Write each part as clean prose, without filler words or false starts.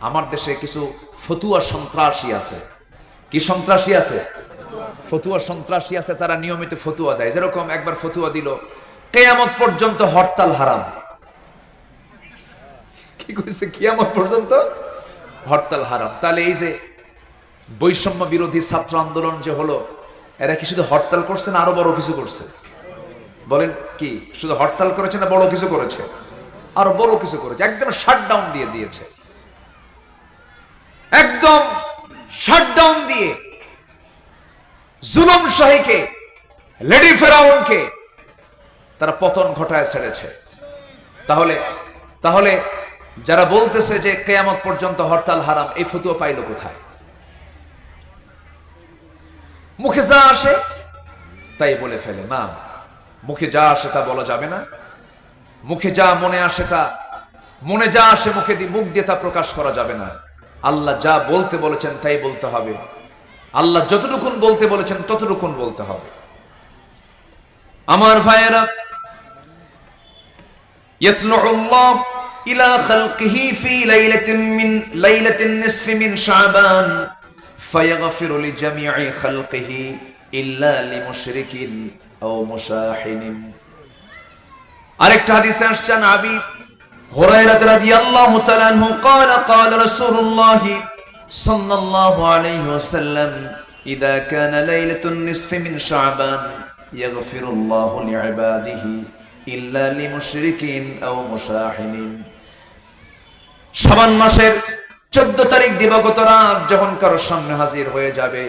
আমার দেশে কিছু ফতুয়া সন্ত্রাসী আছে। কি সন্ত্রাসী আছে? ফতুয়া সন্ত্রাসী আছে, তারা নিয়মিত ফতুয়া দেয়। যেরকম একবার ফতুয়া দিল কিয়ামত পর্যন্ত হরতাল হারাম। কি কইছে? কিয়ামত পর্যন্ত হরতাল হারাম। তাহলে এই যে বৈষম্য বিরোধী ছাত্র আন্দোলন যে হলো, এরা কি শুধু হরতাল করছে না আরো বড় কিছু করছে? বলেন, কি শুধু হরতাল করেছে না বড় কিছু করেছে? আরো বড় কিছু করেছে, একদম শাটডাউন দিয়ে দিয়েছে। একদম শাটডাউন দিয়ে জুলুম শাহীকে, লেডি ফেরাউনকে তারা পতন ঘটায় ছেড়েছে। তাহলে তাহলে যারা বলতেছে যে কিয়ামত পর্যন্ত হরতাল হারাম, এই ফতোয়া পাইলো কোথায়? মুখে যা আসে তাই বলে ফেলে। না, মুখে যা আসে তা বলা যাবে না। মুখে যা মনে আসে তা, মনে যা আসে মুখ দিয়ে তা প্রকাশ করা যাবে না। আল্লাহ যা বলতে বলেছেন তাই বলতে হবে। আল্লাহ যতটুকুন বলতে বলেছেন ততটুকুন বলতে হবে। আমার ভাইয়েরা, ইয়াতলুল্লাহ ইলা খালকিহি ফি লাইলাতিন নিসফি মিন শাবান ফায়াগফিরু লিজামিই খালকিহি ইল্লা লিমুশরিকিন আও মুশাহিনিন। আরেকটা হাদিসে আসছে নবী হুরায়রা রাদিয়াল্লাহু তাআলা আনহু قال قال رسول الله صلى الله عليه وسلم اذا كان ليله النصف من شعبان يغفر الله لعباده الا لمشركين او مشاحنين। শাবান মাসের 14 তারিখ দিবাগত রাত যখন কারোর সামনে হাজির হয়ে যাবে,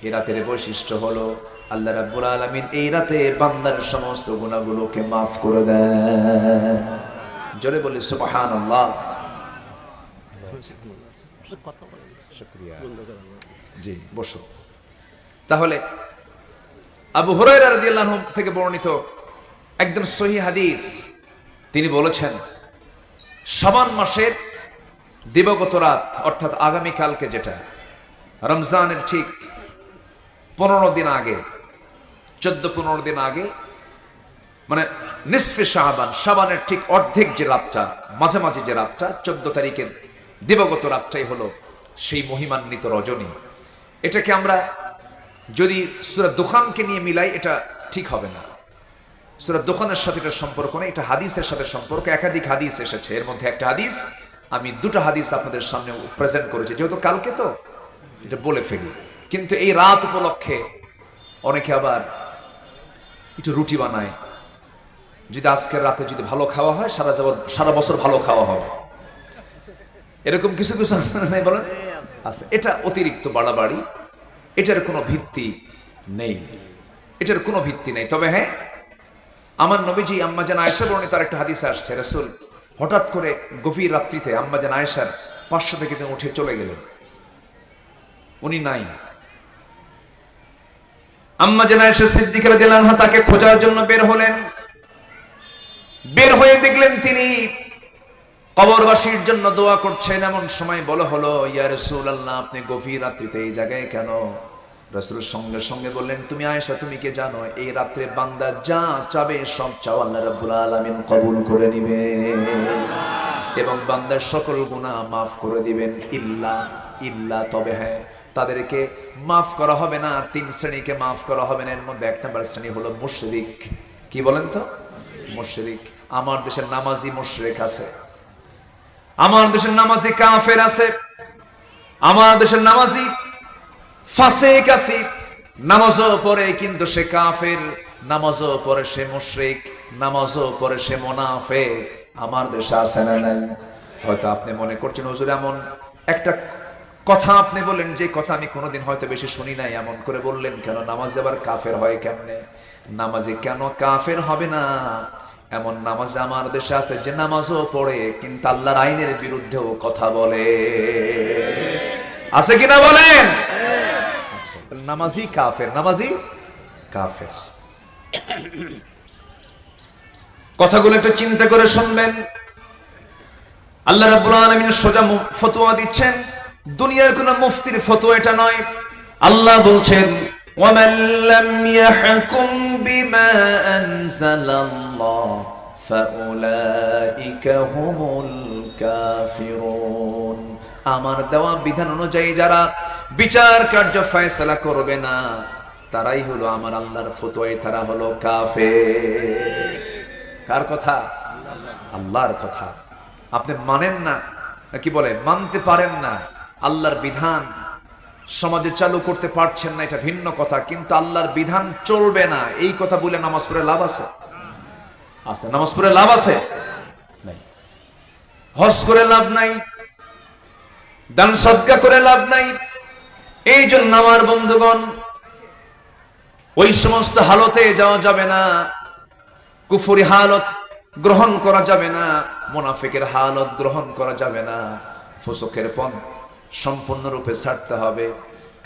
এই রাতের বৈশিষ্ট্য হলো আল্লাহ রাব্বুল আলামিন এই রাতে বান্দার সমস্ত গুনাহগুলোকে মাফ করে দেন। জোরে বলি সুবহানাল্লাহ। শুকরিয়া। জি, বসো। তাহলে আবু হুরায়রা রাদিয়াল্লাহু আনহু থেকে বর্ণিত একদম সহিহ হাদিস, তিনি বলেছেন শাবান মাসের দিবাগত রাত, অর্থাৎ আগামী কালকে, যেটা রমজানের ঠিক 15 দিন আগে, 14-15 দিন আগে, মানে নিসফে শাবান, শাবানের ঠিক অর্ধেক যে রাতটা, মাঝামাঝি যে রাতটা, 14 তারিখের দিবাগত রাতটাই হলো সেই মহিমান্বিত রজনী। এটাকে আমরা যদি সূরা দুখানকে নিয়ে মিলাই, এটা ঠিক হবে না। সূরা দুখানের সাথে এটার সম্পর্ক নেই, এটা হাদিসের সাথে সম্পর্ক। একাধিক হাদিস এসেছে, এর মধ্যে একটা হাদিস, আমি দুটো হাদিস আপনাদের সামনে প্রেজেন্ট করেছি, যেহেতু কালকে তো এটা বলে ফেলি। কিন্তু এই রাত উপলক্ষে অনেকে আবার একটু রুটি বানায়, যদি আজকের রাতে যদি ভালো খাওয়া হয় সারা বছর ভালো খাওয়া হবে, এরকম কিছু কিছু নাই বলেন? আচ্ছা, এটা অতিরিক্ত বাড়াবাড়ি, এটার কোনো ভিত্তি নেই, এটার কোনো ভিত্তি নেই। তবে হ্যাঁ, আমার নবীজি আম্মাজান আয়েশা বর্ণিত তার একটা হাদিসে আসছে, রাসূল হঠাৎ করে গভীর রাত্রিতে আম্মাজান আয়েশার পার্শ্ব থেকে তিনি উঠে চলে গেলেন, উনি নাই। আম্মাজান আয়েশা সিদ্দিকা রাদিয়াল্লাহু আনহা তাকে খোঁজার জন্য বের হলেন। বের হয়ে দেখলেন তিনি কবরবাসীর জন্য দোয়া করছেন। এমন সময় বলা হলো, ইয়া রাসূলুল্লাহ, আপনি গভীর রাত্রিতে এই জায়গায় কেন? রাসূল সঙ্গে সঙ্গে বললেন, তুমি আয়েশা, তুমি কি জানো এই রাত্রে বান্দা যা চাবে সব চাও আল্লাহ রাব্বুল আলামিন কবুল করে নেবেন এবং বান্দার সকল গুনাহ মাফ করে দিবেন। ইল্লা তবে হ্যাঁ, তাদেরকে মাফ করা হবে না, 3 শ্রেণীকে মাফ করা হবে না। এর মধ্যে 1 নম্বর শ্রেণী হলো মুশরিক। কি বলেন তো? মুশরিক। আমার দেশের নামাজি মুশরিক আছে, আমার দেশের নামাজি কাফের আছে, আমার দেশের নামাজি ফাসিক আছে। নামাজও পড়ে কিন্তু সে কাফের, নামাজও পড়ে সে মুশরিক, নামাজও পড়ে সে মুনাফিক। আমার দেশে আছে না নাই? হয়তো আপনি মনে করছেন, হুজুর এমন একটা কথা আপনি বলেন যে কথা আমি কোনোদিন হয়তো বেশি শুনি নাই, এমন করে বললেন কেন? নামাজ আবার কাফের হয় কেমনে? নামাজি কেন কাফের হবে না? এমন নামাজ আমার দেশে আছে যে নামাজও পড়ে কিন্তু আল্লাহর আইনের বিরুদ্ধেও কথা বলে। আছে কিনা বলেন? নামাজি কাফের, নামাজি কাফের। কথাগুলো একটু চিন্তা করে শুনবেন। আল্লাহ রাব্বুল আলামিন সোজা ফতোয়া দিচ্ছেন, দুনিয়ার কোন মুফতির ফতোয়া এটা নয়। আল্লাহ বলছেন, ওয়ামান লাম ইয়াহকুম বিমা আনজালাল্লাহ ফাউলাইকা হুমুল কাফিরুন। আমার দেওয়া বিধান অনুযায়ী যারা বিচার কার্য ফয়সালা করবে না, তারাই হলো আমার আল্লাহর ফতোয়ায় তারা হলো কাফের। কার কথা? আল্লাহর কথা। আপনি মানেন না, কি বলে মানতে পারেন না, আল্লাহর বিধান সমাজে চালু করতে পারছেন না, এটা ভিন্ন কথা, কিন্তু আল্লাহর বিধান চলবে না এই কথা বলে নামাজ পড়ে লাভ আছে? আস্তে নামাজ পড়ে লাভ আছে? নাই। হজ করে লাভ নাই, দান সদকা করে লাভ নাই। এই জন্য আমার বন্ধুগণ, ওই সমস্ত হালতে যাওয়া যাবে না, কুফরি হালত গ্রহণ করা যাবে না, মুনাফিকের হালত গ্রহণ করা যাবে না, ফুসুকের পথ সম্পূর্ণরূপে ছাড়তে হবে।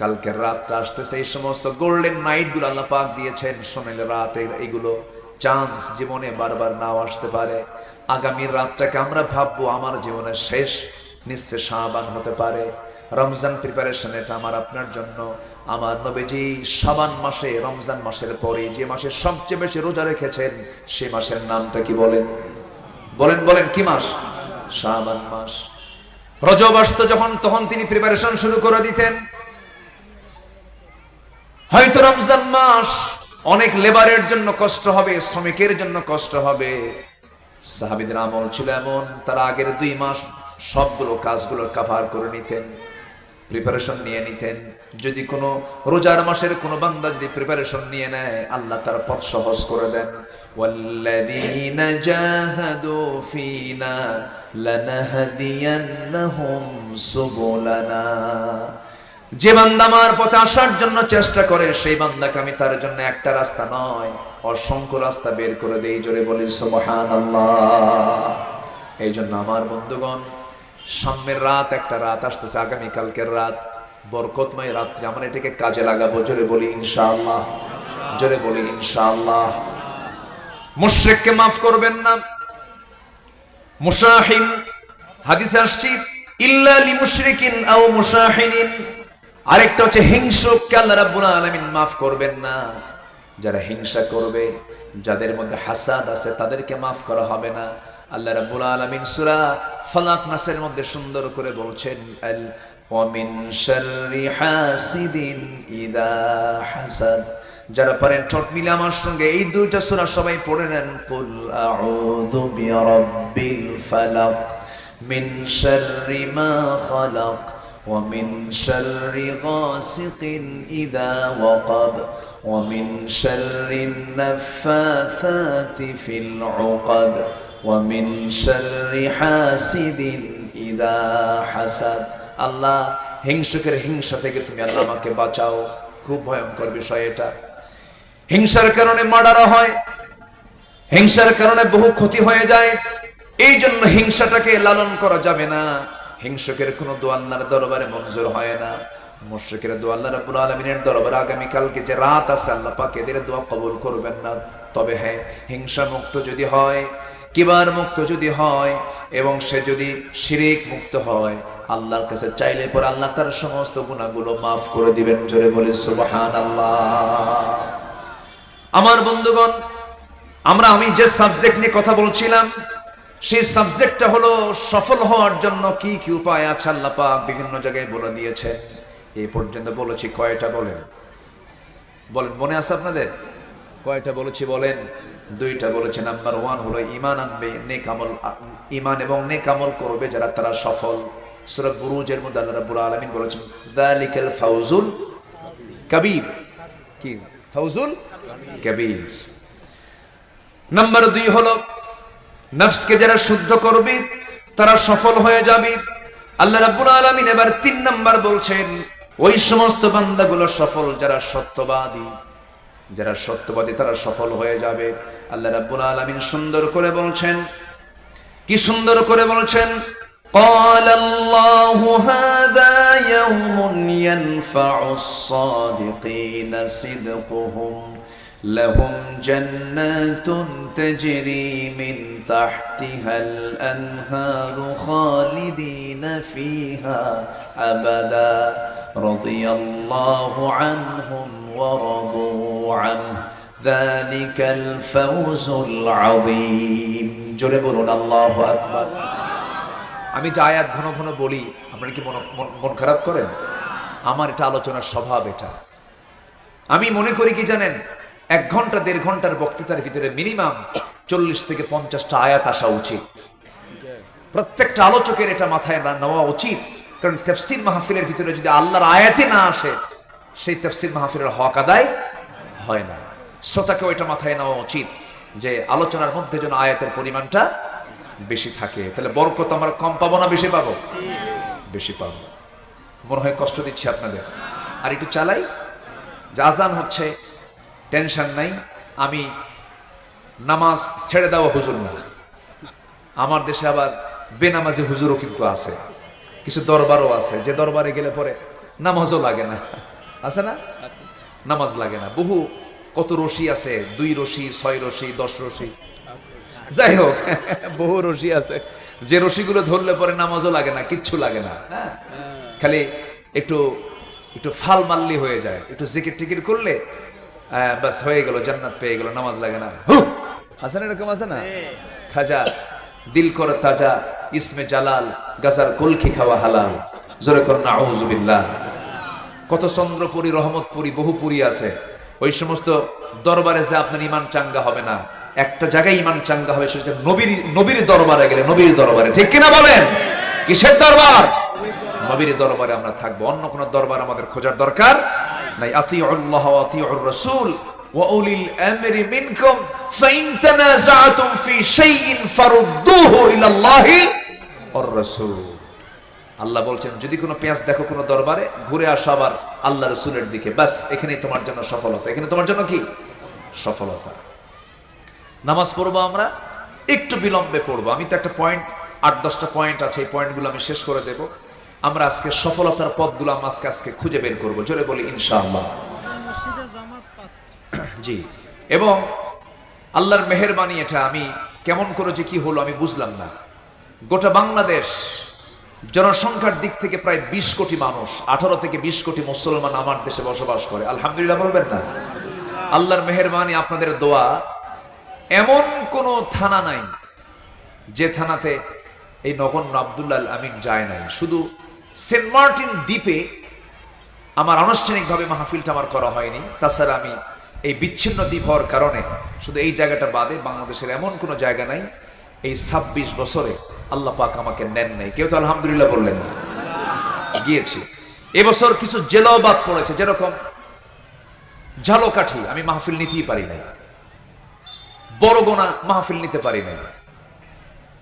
কালকের রাতটা আসতেছে, এই সমস্ত গোল্ডেন নাইট গুলো আল্লাহ পাক দিয়েছেন, সোনালি রাত, এইগুলো চান্স জীবনে বারবার নাও আসতে পারে। আগামী রাতটাকে আমরা ভাববো আমার জীবনের শেষ নিসফে শাবান হতে পারে। রমজান প্রিপারেশন এটা আমার আপনার জন্য। আমার নবীজি শাবান মাসে, রমজান মাসের পরে যে মাসে সবচেয়ে বেশি রোজা রেখেছেন, সেই মাসের নামটা কি বলেন? বলেন বলেন, কি মাস? শাবান মাস। রজব আসতো যখন, তখন তিনি প্রিপারেশন শুরু করে দিতেন। হয়তো রমজান মাস অনেক লেবারের জন্য কষ্ট হবে, শ্রমিকের জন্য কষ্ট হবে। সাহাবীদের আমল ছিল এমন, তারা আগের 2 মাস সবগুলো কাজগুলো কাভার করে নিতেন, প্রিপারেশন নিয়ে নিতেন। যদি কোনো রোজার মাসের কোনো বান্দা যদি প্রিপারেশন নিয়ে নেয়, আল্লাহ তার পথ সহজ করে দেন। ওয়াল্লাযীনা জাহাদু ফীনা লানাহদিয়ান্নাহুম সুবুলানা। যে বান্দা আমার পথে আসার জন্য চেষ্টা করে, সেই বান্দাকে আমি তার জন্য একটা রাস্তা নয়, অসংখ্য রাস্তা বের করে দেই। জোরে বলি সুবহানাল্লাহ। এই জন্য আমার বন্ধুগণ, সামনের রাত, একটা রাত আসতেছে, আগামীকালকের রাত, বরকতময় রাত্রি, আমরা এটাকে কাজে লাগাবো। জোরে বলি ইনশাআল্লাহ, জোরে বলি ইনশাআল্লাহ। মুশরিককে মাফ করবেন না। মুশাহিন হাদিসে আসছে, ইল্লা লিমুশরিকিন আও মুশাহিনিন। আরেকটা হচ্ছে হিংসুককে আল্লাহ রাব্বুল আলামিন মাফ করবেন না। যারা হিংসা করবে, যাদের মধ্যে হাসাদ আছে, তাদেরকে মাফ করা হবে না। আল্লাহ রাব্বুল আলামিন সূরা ফালাক নাসের মধ্যে সুন্দর করে বলছেন, আল ওয়া মিন শাররি হাসিদিন ইদা হাসাদ। যারা পারেন ঠোঁট মিলে আমার সঙ্গে এই 2টা সূরা সবাই পড়ে নেন। কুল আউযু বিরাব্বিল ফালাক মিন শাররি মা খালাক ওয়া মিন শাররি গাসিকিন ইদা ওয়াকাব ওয়া মিন শাররিন নাফাসাতি ফিল উকাদ ওয়া মিন শাররি হাসিদিন ইদা হাসাদ। আল্লাহ, হিংসুকের হিংসা থেকে তুমি আল্লাহ আমাকে বাঁচাও। খুব ভয়ঙ্কর বিষয় এটা। হিংসার কারণে মার্ডার হয়, হিংসার কারণে বহু ক্ষতি হয়ে যায়। এই জন্য হিংসাটাকে লালন করা যাবে না। হিংসুকের কোনো দোয়া আল্লাহর দরবারে মঞ্জুর হয় না। মুশরিকের দোয়া আল্লাহ রাব্বুল আলামিনের দরবারে আগামীকালকে যে রাত আছে, আল্লাহ পাক এদের দোয়া কবুল করবেন না। তবে হ্যাঁ, হিংসা মুক্ত যদি হয়, কিবার মুক্ত যদি হয়, এবং সে যদি শিরিক মুক্ত হয়, আল্লাহর কাছে চাইলে পরে আল্লাহ তার সমস্ত গুনাহগুলো মাফ করে দিবেন। জোরে বলি সুবহানাল্লাহ। আমার বন্ধুগণ, আমি যে সাবজেক্ট নিয়ে কথা বলছিলাম, সেই সাবজেক্টটা হলো সফল হওয়ার জন্য কি কি উপায় আছে আল্লাহ পাক বিভিন্ন জায়গায় বলে দিয়েছে। এই পর্যন্ত বলেছি কয়টা? বলেন বলেন, মনে আছে আপনাদের? কয়টা বলেছি বলেন? 2টা বলেছে। নাম্বার 1 হলো ঈমান আনবে, নেক আমল, ঈমান এবং নেক আমল করবে যারা, তারা সফল। সূরা বুরুজের মধ্যে আল্লাহ রাব্বুল আলামিন বলেছেন, যালিকাল ফাউজুল কাবীর। কি ফাউজুল কাবীর? নাম্বার 2 হলো নফসকে যারা শুদ্ধ করবে, তারা সফল হয়ে যাবে। আল্লাহ রাব্বুল আলামিন এবার 3 নাম্বার বলছেন, ওই সমস্ত বান্দাগুলো সফল যারা সত্যবাদী, যারা সত্যবাদী তারা সফল হয়ে যাবে। আল্লাহ রাব্বুল আলামিন সুন্দর করে বলছেন, কি সুন্দর করে বলছেন, قال الله هذا يوم ينفع الصادقين صدقهم لهم جنات تجري من تحتها الأنهار خالدين فيها أبدا رضي الله عنهم ورضوا عنه ذلك الفوز العظيم. জোরে বলুন আল্লাহু আকবার। আমি যে আয়াত ঘন ঘন বলি, আপনারা কি মন খারাপ করেন? আমার এটা আলোচনার স্বভাব। এটা আমি মনে করি কি জানেন, 1 ঘন্টা 1.5 ঘন্টার বক্তৃতার ভিতরে মিনিমাম 40 থেকে 50টা আয়াত আসা উচিত। প্রত্যেকটা আলোচকের এটা মাথায় নেওয়া উচিত। কারণ তাফসীর মাহফিলের ভিতরে যদি আল্লাহর আয়াতই না আসে, সেই তাফসীর মাহফিলের হক আদায় হয় না। শ্রোতাকেও এটা মাথায় নেওয়া উচিত যে আলোচনার মধ্যে যেন আয়াতের পরিমাণটা বেশি থাকে। তাহলে বরকত আমরা কম পাবো না বেশি পাবো? বেশি পাবো। মনে হয় কষ্ট দিচ্ছি আপনাদের। আর একটু চালাই, যে আজান হচ্ছে, টেনশন নাই। আমি নামাজ ছেড়ে দেওয়া হুজুর না। আমার দেশে আবার বেনামাজি হুজুরও কিন্তু আছে, কিছু দরবারও আছে, যে দরবারে গেলে পরে নামাজও লাগে না। আছে না? নামাজ লাগে না। বহু কত রশি আছে, 2 রশি, 6 রশি, 10 রশি, যাই হোক বহু রশি আছে, যে রশিগুলো ধরলে পরে নামাজও লাগে না, কিচ্ছু লাগে না। হ্যাঁ, খালি একটু একটু ফাল মাল্লি হয়ে যায়, একটু জিকির টিকির করলে বাস হয়ে গেল, জান্নাত পেয়ে গেল, নামাজ লাগে না। আছে না এরকম? আছে না? খাজা দিল করে তাজা, ইসমে জালাল, গাজার কলকি খাওয়া হালাল, জোরে কর নাউযুবিল্লাহ। কত চন্দ্রপুরী, রহমতপুরী, বহুপুরী আছে। ওই সমস্ত দরবারে যে আপনার ইমান চাঙ্গা হবে না, একটা জায়গায় ইমান চাঙ্গা হবে, সেটা নবীর দরবারে গেলে, নবীর দরবারে। ঠিক কিনা বলেন? কিসের দরবার? নবীর দরবারে আমরা থাকবো। অন্য কোন দরবার আমাদের খোঁজার দরকার নাই। আতিউল্লাহ ওয়া আতিউর রাসূল ওয়া উলিল আমরি মিনকুম ফাইন তানাযাতুম ফি শাইইন ফারুদ্দুহু ইলাল্লাহি ওয়ার রাসূল। আল্লাহ বলছেন, যদি কোনো পেঁয়াজ দেখো কোনো দরবারে, ঘুরে আসো আবার আল্লাহ রাসূলের দিকে, বাস এখানেই তোমার জন্য সফলতা। এখানে তোমার জন্য কি সফলতা? নামাজ পড়বো আমরা, একটু বিলম্বে পড়বো। আমি তো একটা পয়েন্ট, 8-10টা পয়েন্ট আছে, এই পয়েন্টগুলো আমি শেষ করে দেব। আমরা আজকে সফলতার পথগুলো আমরা আজকে খুঁজে বের করবো। জোরে বলি ইনশাআল্লাহ। জি, এবং আল্লাহর মেহেরবানি, এটা আমি কেমন করে যে কি হলো আমি বুঝলাম না। গোটা বাংলাদেশ জনসংখ্যার দিক থেকে প্রায় 20 কোটি মানুষ, 18 থেকে 20 কোটি মুসলমান আমার দেশে বসবাস করে। আলহামদুলিল্লাহ বলবেন না? আল্লাহর মেহেরবানি, আপনাদের দোয়া। এমন কোন থানা নাই যে থানাতে এই নগণ্য আব্দুল্লাহ আল আমিন যায় নাই। শুধু সেন্ট মার্টিন দ্বীপে আমার আনুষ্ঠানিকভাবে মাহফিলটা আমার করা হয়নি। তাছাড়া আমি এই বিচ্ছিন্ন দ্বীপ হওয়ার কারণে শুধু এই জায়গাটা বাদে বাংলাদেশের এমন কোনো জায়গা নাই এই 26 বছরে আল্লাহ পাক আমাকে নেন নাই। কেউ তো আলহামদুলিল্লাহ বললেন না? গিয়েছি। এবছর কিছু জেলাও বাদ পড়েছে, যেরকম ঝালকাঠি আমি মাহফিল নিতেই পারি নাই, বড়গোনা মাহফিল নিতে পারি নাই।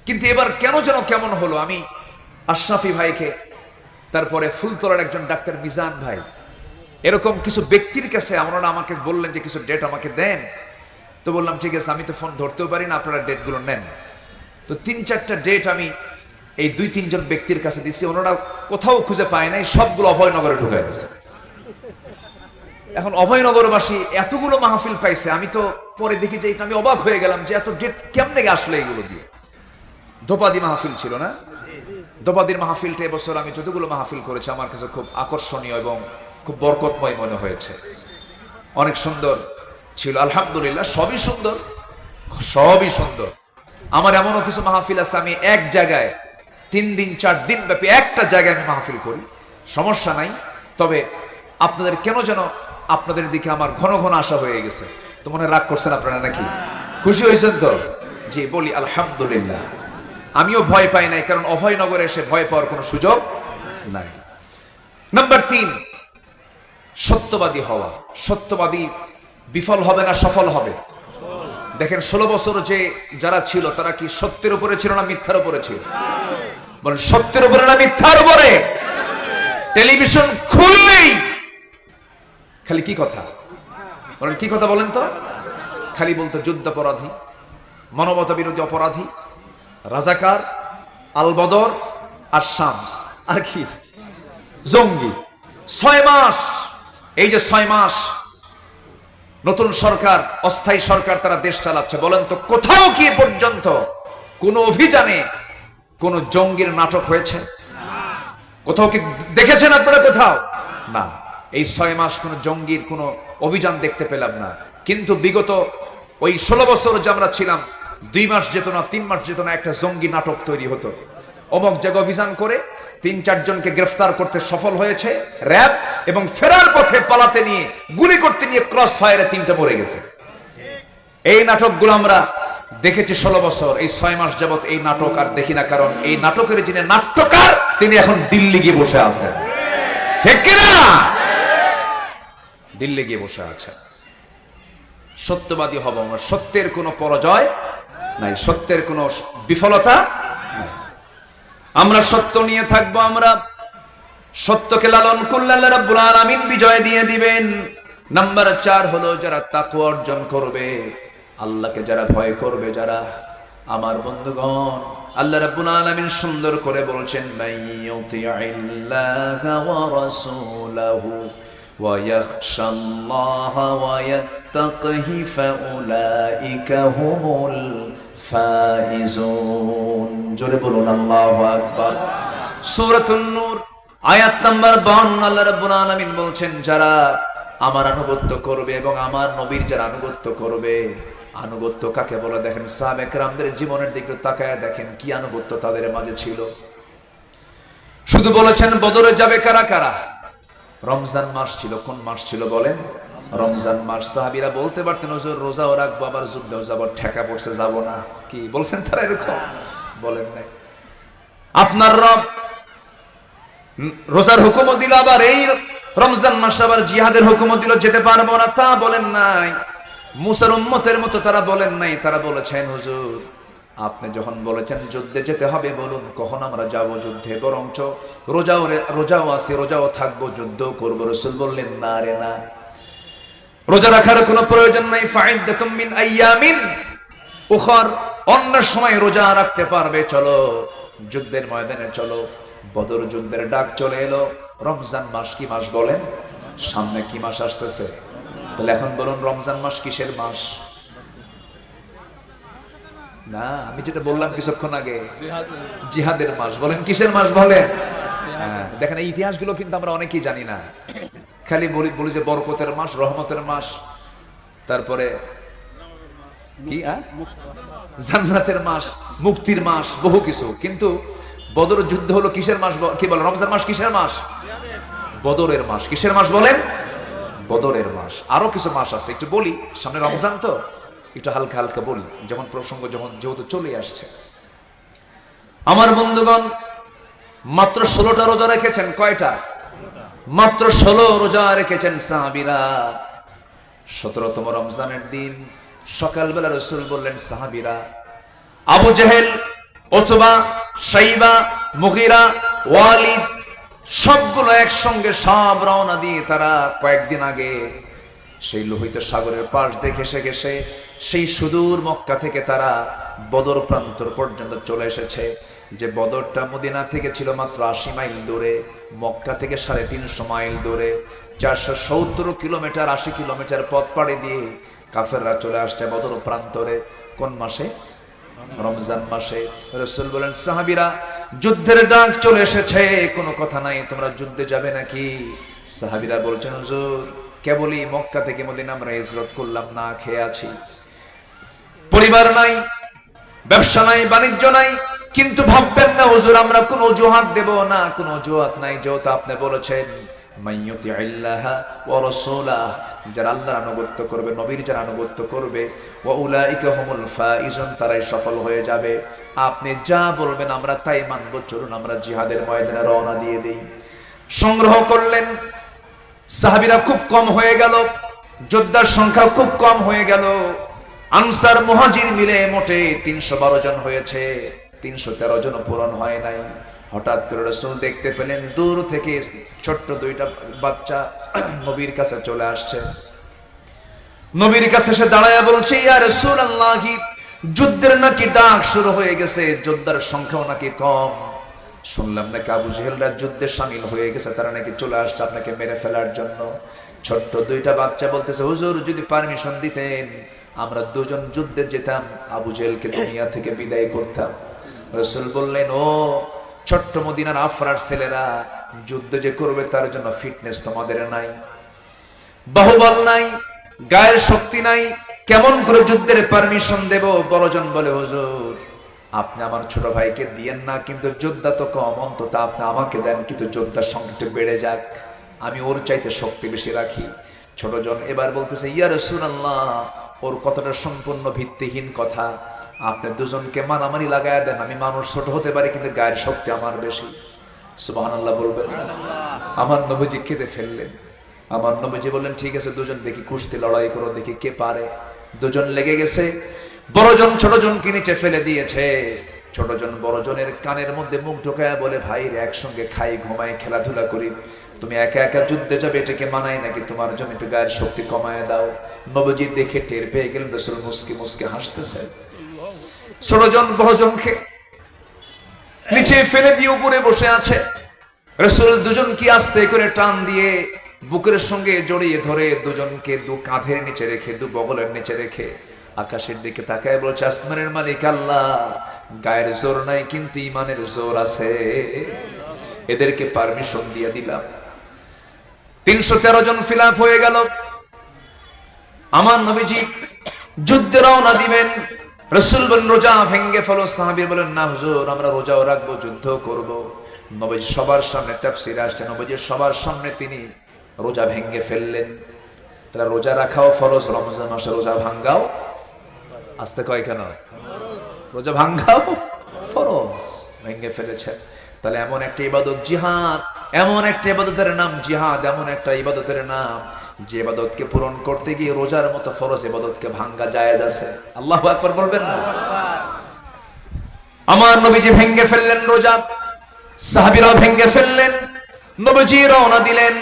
কিন্তু এবার কেন যেন কেমন হলো, আমি আশরাফি ভাইকে, তারপরে ফুলতলার একজন ডাক্তার মিজান ভাই, এরকম কিছু ব্যক্তির কাছে ওনারা আমাকে বললেন যে কিছু ডেট আমাকে দেন। তো বললাম ঠিক আছে, আমি তো ফোন ধরতেও পারি না, আপনারা ডেটগুলো নেন। তো 3-4টা ডেট আমি এই 2-3 জন ব্যক্তির কাছে দিছি। ওনারা কোথাও খুঁজে পায় নাই, সবগুলো অভয়নগরে ঢুকাই দিছে। এখন অভয়নগরবাসী এতগুলো মাহফিল পাইছে, আমি তো পরে দেখি যে এটা আমি অবাক হয়ে গেলাম যে এত ডেট কেমনে আসলে এগুলো দিয়ে। দোপাদি মাহফিল ছিল না? দোপাদির মাহফিলটা এবছর আমি যতগুলো মাহফিল করেছি আমার কাছে খুব আকর্ষণীয় এবং খুব বরকতময় মনে হয়েছে। অনেক সুন্দর ছিল, আলহামদুলিল্লাহ। সবই সুন্দর, সবই সুন্দর। আমার এমনও কিছু মাহফিল আছে, আমি এক জায়গায় 3 দিন 4 দিন ব্যাপী একটা জায়গায় আমি মাহফিল করি, সমস্যা নাই। তবে আপনাদের কেন যেন আপনাদের দিকে আমার ঘন ঘন আশা হয়ে গেছে। তো মনে রাগ করছেন আপনারা নাকি? খুশি হয়েছেন তো? জি, বলি আলহামদুলিল্লাহ। আমিও ভয় পাই নাই, কারণ অভয়নগরে এসে ভয় পাওয়ার কোনো সুযোগ নাই। নাম্বার 3, সত্যবাদী হওয়া। সত্যবাদী বিফল হবে না, সফল হবে। দেখেন 16 বছর যে যারা ছিল তারা কি সত্যের উপরে ছিল না মিথ্যার উপরে ছিল? বলেন সত্যের উপরে না মিথ্যার উপরে? টেলিভিশন খুললেই খালি কি কথা বলেন, কি কথা বলেন তো? খালি বলতো যুদ্ধাপরাধী, মানবতা বিরোধী অপরাধী, রাজাকার, আল বদর আর শামস, আর কি জঙ্গি। 6 মাস, এই যে 6 মাস নতুন সরকার, অস্থায়ী সরকার, তারা দেশ চালাচ্ছে। বলেন তো কোথাও কি পর্যন্ত কোন অভিযানে কোন জঙ্গির নাটক হয়েছে? কোথাও কি দেখেছেন আপনারা? কোথাও না। এই 6 মাস কোন জঙ্গির কোন অভিযান দেখতে পেলাম না। কিন্তু বিগত ওই 16 বছর যে আমরা ছিলাম, 2 মাস যেত না, 3 মাস যেত না, একটা জঙ্গি নাটক তৈরি হতো। অমুক জায়গায় অভিযান করে ৩-৪ জনকে গ্রেফতার করতে সফল হয়েছে র‍্যাব, এবং ফেরার পথে পালাতে নিয়ে গুলি করতে নিয়ে ক্রস ফায়ারে ৩টা মরে গেছে। এই নাটকগুলো আমরা দেখেছি 16 বছর। এই 6 মাস যাবত এই নাটক আর দেখি না, কারণ এই নাটকের যিনি নাট্যকার তিনি এখন দিল্লি গিয়ে বসে আছেন, ঠিক কিনা? দিল্লি গিয়ে বসে আছেন। সত্যবাদী হব আমরা, সত্যের কোনো পরাজয় নাই, সত্যের কোনো বিফলতা নাই। আমরা সত্য নিয়ে থাকবো, আমরা সত্যকে লালন করলে আল্লাহ রাব্বুল আলামিন বিজয় দিয়ে দিবেন। নাম্বার 4 হলো যারা তাকওয়া অর্জন করবে, আল্লাহকে যারা ভয় করবে, যারা আমার বন্ধুগণ, আল্লাহ রাব্বুল আলামিন সুন্দর করে বলছেন মাইয়ুতিইল্লাহা ওয়া রাসূলাহু ওয়া ইয়াখশাল্লাহা ওয়া ইয়াত্তাকিহি ফাউলাইকা হুমুল ফাইজুন। জোরে বলুন আল্লাহু আকবার। সূরাতুন নূর আয়াত নাম্বার 52 আল্লাহ রাব্বুল আলামিন বলছেন যারা আমার আনুগত্য করবে এবং আমার নবীর যারা আনুগত্য করবে। আনুগত্য কাকে বলে দেখেন, সাহাবা কেরামদের জীবনের দিকে তাকায় দেখেন কি আনুগত্য তাদের মাঝে ছিল। শুধু বলেছেন বদরে যাবে কারা কারা? রমজান মাস ছিল। কোন মাস ছিল বলেন? রমজান মাস। সাহাবীরা বলতে পারতেন হুজুর রোজাও রাখবো, আবার যুদ্ধেও যাব, ঠেকা পড়ছে যাব না। কি বলছেন তারা? এরকম বলেন নাই। আপনার রব রোজার হুকুমও দিল, আবার এই রমজান মাস আবার জিহাদের হুকুমও দিল, যেতে পারবো না তা বলেন নাই। মুসার উম্মতের মতো তারা বলেন নাই। তারা বলেছেন হুজুর আপনি যখন বলেছেন যুদ্ধে যেতে হবে, বলুন কখন আমরা যাব যুদ্ধে, বরঞ্চ রোজাও আছে, রোজাও থাকবো, যুদ্ধও করবো। রাসূল বললেন না রে না, রোজা রাখার কোনো প্রয়োজন নাই। ফাইদ্দাতুম মিন আইয়ামিন উখর, অন্য সময় রোজা রাখতে পারবে, চলো যুদ্ধের ময়দানে চলো। বদর যুদ্ধের ডাক চলে এলো। রমজান মাস কি মাস বলেন? সামনে কি মাস আসতেছে? তাহলে এখন বলুন রমজান মাস কিসের মাস? না, আমি যেটা বললাম কিছুক্ষণ আগে, জিহাদের মাস। বলেন কিসের মাস বলেন? দেখেন এই ইতিহাসগুলো কিন্তু আমরা অনেকেই জানি না। খালি বলি যে বরকতের মাস, রহমতের মাস, তারপরে কি জান্নাতের মাস, মুক্তির মাস, বহু কিছু। কিন্তু বদর যুদ্ধ হলো কিসের মাস? কি বলে রমজান মাস কিসের মাস? বদরের মাস। কিসের মাস বলেন? বদরের মাস। আরো কিছু মাস আছে, একটু বলি, সামনে রমজান তো একটু হালকা হালকা বলি, যখন প্রসঙ্গ যেহেতু চলে আসছে। আমার বন্ধুগণ মাত্র 16টা রোজা রেখেছেন। কয়টা? মাত্র 16 রোজা রেখেছেন সাহাবীরা। 17তম রমজানের দিন সকালবেলা রাসূল বললেন সাহাবীরা, আবু জেহেল, উতবা, শাইবা, মুগীরা, ওয়ালিদ সবগুলো একসঙ্গে সব রওনা দিয়ে তারা কয়েকদিন আগে সেই লোহিত সাগরের পাশ দিয়ে ঘেসে ঘেসে সেই সুদূর মক্কা থেকে তারা বদর প্রান্তর পর্যন্ত চলে এসেছে। যে বদরটা মদিনা থেকে ছিল মাত্র 80 মাইল দূরে, মক্কা থেকে 350 মাইল দূরে, 470 কিলোমিটার, 80 কিলোমিটার পথ পাড়ি দিয়ে কাফেররা চলে আসছে বদর প্রান্তরে। কোন মাসে? রমজান মাসে। রাসূল বলেন সাহাবীরা যুদ্ধের ডাক চলে এসেছে, কোনো কথা নাই, তোমরা যুদ্ধে যাবে নাকি? সাহাবীরা বলছেন হুজুর কেবলই মক্কা থেকে মদিনা আমরা হিজরত করলাম, না খেয়ে আছি, পরিবার নাই, ব্যবসা নাই, বাণিজ্য নাই, কিন্তু ভাববেন না হুজুর আমরা কোনো অজুহাত দেব না, কোনো অজুহাত নাই। যেহেতু আপনি বলেছেন মাইয়ুতিইল্লাহা ওয়া রাসূলাহ, যারা আল্লাহর আনুগত্য করবে, নবীর যারা আনুগত্য করবে, ওয়া উলাইকা হুমুল ফাইজুন, তারাই সফল হয়ে যাবে। আপনি যা বলবেন আমরা তাই মানব, চলুন আমরা জিহাদের ময়দানে রওনা দিয়ে দেই। সংগ্রহ করলেন। সাহাবীরা খুব কম হয়ে গেল, যোদ্ধার সংখ্যা খুব কম হয়ে গেল। আনসার মুহাজির মিলে মোটে 312 জন হয়েছে, 313 জন পূরণ হয় নাই। হঠাৎ করে রাসূল দেখতে পেলেন দূর থেকে ছোট্ট 2টা বাচ্চা নবীর কাছে চলে আসছে। নবীর কাছে এসে দাঁড়ায়া বলছে ইয়া রাসূলুল্লাহ, যুদ্ধের নাকি ডাক শুরু হয়ে গেছে, যোদ্ধার সংখ্যাও নাকি কম, শুনলাম নাকি আবু জেহেলরা যুদ্ধে শামিল হয়ে গেছে, তারা নাকি চলে আসছে আপনাকে মেরে ফেলার জন্য। ছোট্ট 2টা বাচ্চা বলতেছে হুজুর যদি পারমিশন দিতেন আমরা 2 জন যুদ্ধে যেতাম, আবু জেহেলকে দুনিয়া থেকে বিদায় করতাম। রাসূল বললেন ও ছোট্ট মদিনার আফরার ছেলেরা, যুদ্ধ যে করবে তার জন্য ফিটনেস তোমাদের নাই, বাহুবল নাই, গায়ের শক্তি নাই, কেমন করে যুদ্ধের পারমিশন দেব? বড়জন বলে হুজুর আপনি আমার ছোট ভাইকে দিয়েন না, কিন্তু যোদ্ধা তো কম, অন্তত আপনি আমাকে দেন, কিন্তু যোদ্ধার সংখ্যা একটু বেড়ে যাক, আমি ওর চাইতে শক্তি বেশি রাখি। ছোটজন এবার বলতেছে, ইয়া রাসূলুল্লাহ, ওর কথাটা সম্পূর্ণ ভিত্তিহীন কথা, আপনি দুজনকে মারামারি লাগায় দেন, আমি মানুষ ছোট হতে পারি কিন্তু গায়ের শক্তি আমার বেশি। সুবহানাল্লাহ বলবেন। আমার নবীজি কেঁদে ফেললেন। আমার নবীজি বললেন, ঠিক আছে দুজন দেখি কুস্তি লড়াই করো, দেখি কে পারে। দুজন লেগে গেছে, বড়জন ছোটজনকে নিচে ফেলে দিয়েছে। ছোটজন বড়জনের কানের মধ্যে মুখ ঢোকায় বলে, ভাই রে, একসঙ্গে খাই, ঘুমাই, খেলাধুলা করি, তুমি একা একা যুদ্ধে যাবে, এটাকে মানায় নাকি? তোমার জন্য একটু গায়ের শক্তি কমায় দাও। নবীজি দেখে টের পেয়ে গেলেন রাসূল মুস্কি মুস্কি হাসতেছে। ছোটজন বড়জনকে নিচে ফেলে দিয়ে উপরে বসে আছে। রাসূল দুজনকে আস্তে করে টান দিয়ে বুকের সঙ্গে জড়িয়ে ধরে দুজনকে দু কাঁধের নিচে রেখে, দু বগলের নিচে রেখে আকাশের দিকে তাকায় বলছে, আসমানের মালিক আল্লাহ, গায়ের জোর নাই কিন্তু ইমানের জোর আছে, এদেরকে পারমিশন দিয়ে দিলাম। 313 জন ফিলাপ হয়ে গেল। আমার নবীজি যুদ্ধে রওনা দিবেন। রাসূল বলেন, রোজা ভেঙ্গে ফেলো। সাহাবী বলেন, না হুজুর, আমরা রোজাও রাখবো, যুদ্ধ করব। নবীজি সবার সামনে, তাফসীরে আসছে, নবীজি সবার সামনে তিনি রোজা ভেঙ্গে ফেললেন। তাহলে রোজা রাখাও ফরজ, রমজান মাসে রোজা ভাঙ্গাও, আসতে কয় কেন? রোজা ভাঙ্গাও ফরজ, ভেঙ্গে ফেলেছেন। তাহলে এমন একটা ইবাদত জিহাদ, এমন একটা ইবাদতের নাম জিহাদ, এমন একটা ইবাদতের নাম যে ইবাদতকে পূরণ করতে গিয়ে রোজার মতো ফরজ ইবাদতকে ভাঙ্গা জায়েজ আছে। আল্লাহু আকবার বলবেন না? আমার নবীজি ভেঙ্গে ফেললেন রোজা, সাহাবীরা ভেঙ্গে ফেললেন। নবীজি রওনা দিলেন,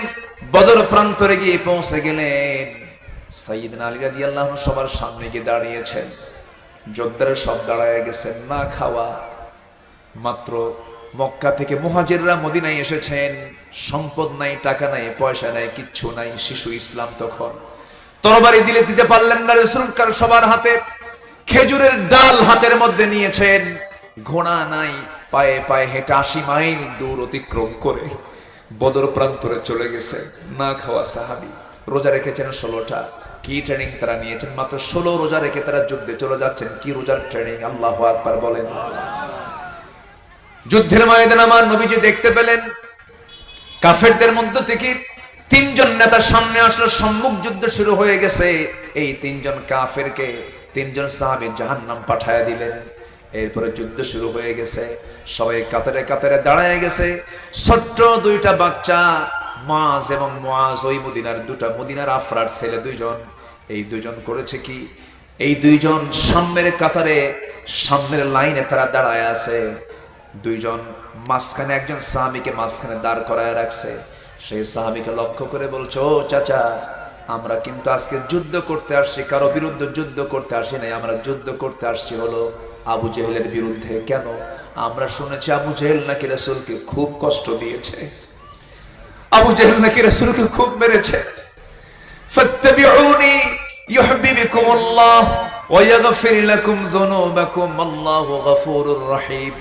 বদর প্রান্তরে গিয়ে পৌঁছে গেলেন। সাইয়েদনা আলী রাদিয়াল্লাহু আনহু সবার সামনে গিয়ে দাঁড়িয়েছেন। যোদ্ধারা সব দাঁড়ায় গেছেন, না খাওয়া। মাত্র মক্কা থেকে মুহাজিররা মদিনায় এসেছেন, সম্পদ নাই, টাকা নাই, পয়সা নাই, কিচ্ছু নাই, শিশু ইসলাম তখন। তরবারি দিলে দিতে পারলেন না। রাসূল সবার হাতে খেজুরের ডাল হাতের মধ্যে নিয়েছেন। ঘোড়া নাই, পায়ে পায়ে হেঁটে 80 মাইল দূর অতিক্রম করে বদর প্রান্তরে চলে গেছে। না খাওয়া সাহাবী, রোজা রেখেছেন 16টা। কি ট্রেনিং তারা নিয়েছেন? মাত্র 16 রোজা রেখে তারা যুদ্ধে চলে যাচ্ছেন। কি রোজার ট্রেনিং! আল্লাহু আকবার বলেন। যুদ্ধের ময়দানে আমার নবীজি দেখতে পেলেন কাফেরদের মধ্য থেকে 3 জন নেতা সামনে আসলো। সম্মুখ যুদ্ধ শুরু হয়ে গেছে। এই 3 জন কাফেরকে 3 জন সাহাবী জাহান্নাম পাঠায়া দিলেন। এরপরে যুদ্ধ শুরু হয়ে গেছে। সবাই কাতারে কাতারে দাঁড়ায় গেছে। ছোট্ট 2টা বাচ্চা, মাজ এবং মুআজ, ওই মদিনার আফরার ছেলে 2 জন। এই 2 জন করেছে কি? এই 2 জন সামনের কাতারে, সামনের লাইনে তারা দাঁড়ায় আছে। 2 জন মাঝখানে, একজন সাহাবীকে মাঝখানে দাঁড় করায় রাখছে। সেই সাহাবীকে লক্ষ্য করে বলছে, ও চাচা, আমরা কিন্তু আজকে যুদ্ধ করতে আসছি, কারো বিরুদ্ধে যুদ্ধ করতে আসি নাই, আমরা যুদ্ধ করতে আসছি হলো আবু জেহেলের বিরুদ্ধে। কেন? আমরা শুনেছি আবু জেহেল নাকি রাসূলকে খুব কষ্ট দিয়েছে, আবু জেহেল নাকি রাসূলকে খুব মেরেছে। ফাত্তাবিউনি ইউহিব্বুকুমুল্লাহ ওয়া ইয়াগফির লাকুম যুনুবাকুম, আল্লাহু গফুরুর রহিম।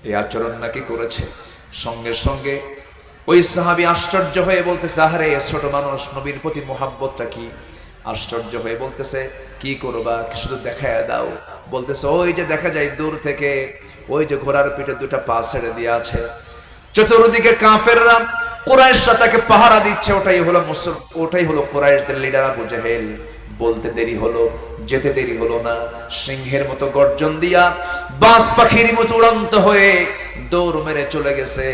এই আচরণ নাকি করেছে। সঙ্গে সঙ্গে ওই সাহাবী আশ্চর্য হয়ে বলতেছে, আহারে ছোট মানুষ, নবীর প্রতি মোহাব্বতটা কি! আশ্চর্য হয়ে বলতেছে, কি করবা, শুধু দেখায় দাও। বলতেছে, ওই যে দেখা যায় দূর থেকে, ওই যে ঘোড়ার পিঠে 2টা পা ছেড়ে দিয়ে আছে, চতুর্দিকে কাফেররা, কুরাইশরা তাকে পাহারা দিচ্ছে। ওটাই হলো কুরাইশদের লিডার আবু জেহেল। বলতে দেরি হলো, যেতে দেরি হলো না। সিংহের মতো গর্জন দিয়া, বাজ পাখির মতো উড়ন্ত হয়ে দৌড় মেরে চলে গেছে।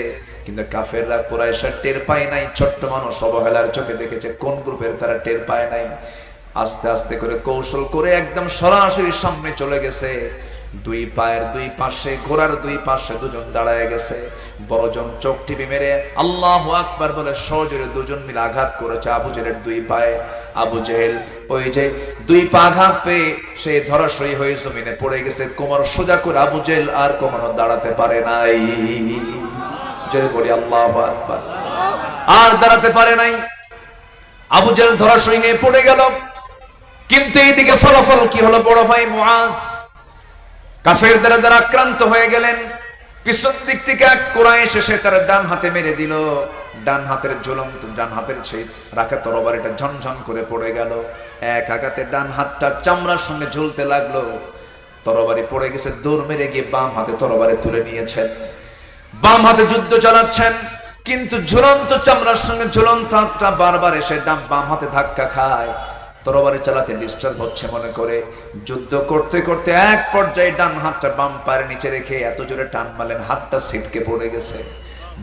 কিন্তু কাফেররা, কুরাইশরা টের পায় নাই। ছোট্ট মানুষ অবহেলার চোখে দেখেছে, কোন গ্রুপের তারা টের পায় নাই। আস্তে আস্তে করে কৌশল করে একদম সরাসরি সামনে চলে গেছে। 2 পায়ের 2 পাশে, ঘোড়ার 2 পাশে 2 জন দাঁড়ায় গেছে। বড়জন চোখ টিপে মেরে আল্লাহু আকবার বলে সজোরে 2 জন মিলে আঘাত করেছে আবু জেহেলের 2 পায়ে। আবু জেহেল ওই যে 2 পা আঘাত পেয়ে সে ধরাশয়ী হয়ে জমিনে পড়ে গেছে। কোমর সোজা করে আবু জেহেল আর কখনো দাঁড়াতে পারে নাই। জোরে বলি আল্লাহু আকবার। আর দাঁড়াতে পারে নাই। আবু জেহেল ধরাশয়ী হয়ে পড়ে গেল। কিন্তু এইদিকে ফলাফল কি হলো? বড় ভাই মুআজ কাফেরদের দ্বারা আক্রান্ত হয়ে গেলেন। পিছন দিক থেকে এক কুরাইশ এসে তার ডান হাতে মেরে দিল। ডান হাতের ঝুলন্ত, ডান হাতের সেই রাখা তরবারিটা ঝনঝন করে পড়ে গেল। এক আঘাতে ডান হাতটা চামড়ার সঙ্গে ঝুলতে লাগলো। তরবারি পড়ে গেছে, দৌড় মেরে গিয়ে বাম হাতে তরবারি তুলে নিয়েছেন, বাম হাতে যুদ্ধ চালাচ্ছেন। কিন্তু ঝুলন্ত চামড়ার সঙ্গে ঝুলন্ত হাতটা বারবার এসে বাম হাতে ধাক্কা খায়, তরবারি চালাতে ডিস্টার্ব হচ্ছে মনে করে যুদ্ধ করতে করতে এক পর্যায়ে ডান হাতটা বাম পায়ের নিচে রেখে এত জোরে টান মারলেন হাতটা ছিটকে পড়ে গেছে।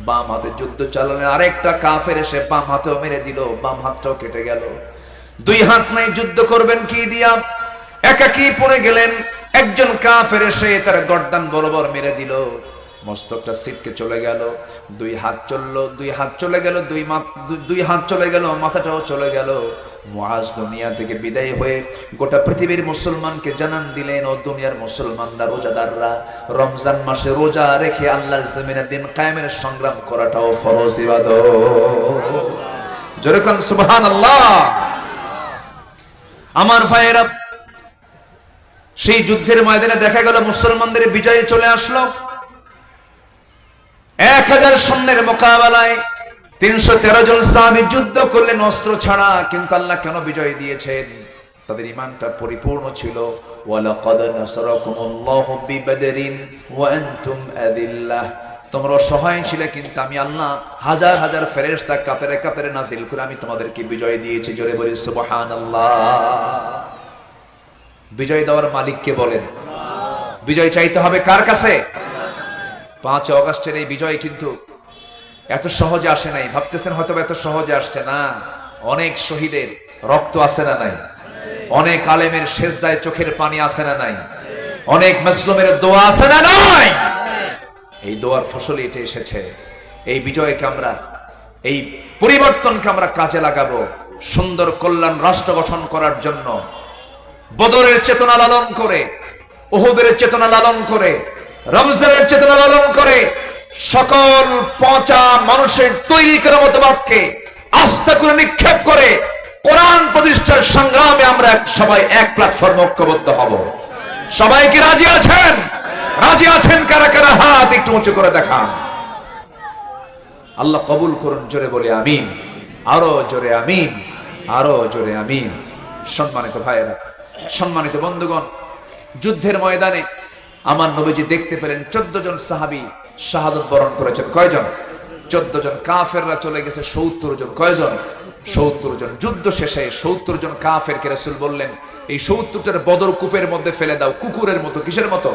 বাম হাতে যুদ্ধ চালালেন, আরেকটা কাফের এসে বাম হাতেও মেরে দিল, বাম হাতটাও কেটে গেল। দুই হাত নাই, যুদ্ধ করবেন কি দিয়া? একাকী পড়ে গেলেন। একজন কাফের এসে তার গর্দান বরাবর মেরে দিল, মস্তকটা ছিটকে চলে গেল। দুই হাত চলল, দুই হাত চলে গেল, দুই হাত চলে গেল, মাথাটাও চলে গেল। মুআজ দুনিয়া থেকে বিদায় হয়ে গোটা পৃথিবীর মুসলমানকে জানান দিলেন, ও দুনিয়ার মুসলমানরা, রোজাদাররা, রমজান মাসে রোজা রেখে আল্লাহর জমিনে দিন কায়েমের সংগ্রাম করাটাও ফরজ ইবাদত। জোরে কোন সুবহানাল্লাহ। আমার ভাইয়েরা, সেই যুদ্ধের ময়দানে দেখা গেল মুসলমানদের বিজয় চলে আসলো। 1000 সৈন্যের মোকাবেলায় 313 জন সাহাবী যুদ্ধ করলেন অস্ত্র ছাড়া। কিন্তু আল্লাহ কেন বিজয় দিয়েছেন? তাদের ঈমানটা পরিপূর্ণ ছিল। ওয়ালাকাদ নাসারাকুমুল্লাহু বিবাদরিন ওয়া আনতুম আযিল্লাহ। তোমরা অসহায় ছিলে, কিন্তু আমি আল্লাহ হাজার হাজার ফেরেশতা কাতারে কাতারে নাজিল করে আমি তোমাদেরকে বিজয় দিয়েছি। জোরে বলি সুবহানাল্লাহ। বিজয় দেওয়ার মালিককে বলেন। বিজয় চাইতে হবে কার কাছে? 5 অগাস্টের এই বিজয় কিন্তু এত সহজে আসে নাই। ভাবতেছেন হয়তো এত সহজে আসছে না। অনেক শহীদের রক্ত আছে না নাই? অনেক আলেমের সেজদায় চোখের পানি আছে না নাই? অনেক মুসলিমের দোয়া আছে না নাই? এই দোয়ার ফসল এটা এসেছে। এই বিজয়কে আমরা, এই পরিবর্তনকে আমরা কাজে লাগাবো সুন্দর কল্যাণ রাষ্ট্র গঠন করার জন্য। বদরের চেতনা লালন করে, উহুদের চেতনা লালন করে, রমজানের চেতনা লালন করে, সকল পচা মানুষের তৈরি করা মতবাদকে আস্থা করে নিক্ষেপ করে কোরআন প্রতিষ্ঠার সংগ্রামে আমরা সবাই এক প্ল্যাটফর্মে ঐক্যবদ্ধ হব। সবাই কি রাজি আছেন? রাজি আছেন কারা কারা? হাত একটু উঁচু করে দেখান। আল্লাহ কবুল করুন। জোরে বলে আমিন। আরো জোরে আমিন, আরো জোরে আমিন। সম্মানিত ভাইয়েরা, সম্মানিত বন্ধুগণ, যুদ্ধের ময়দানে আমার নবীজি দেখতে পেলেন 14 জন সাহাবী শাহাদাত বরণ করেছেন। কয়জন? 14 জন। কাফেররা চলে গেছে 70 জন। কয়জন? 70 জন। যুদ্ধ শেষে 70 জন কাফেরকে রাসূল বললেন, এই 70টার বদর কূপের মধ্যে ফেলে দাও, কুকুরের মতো। কিসের মতো?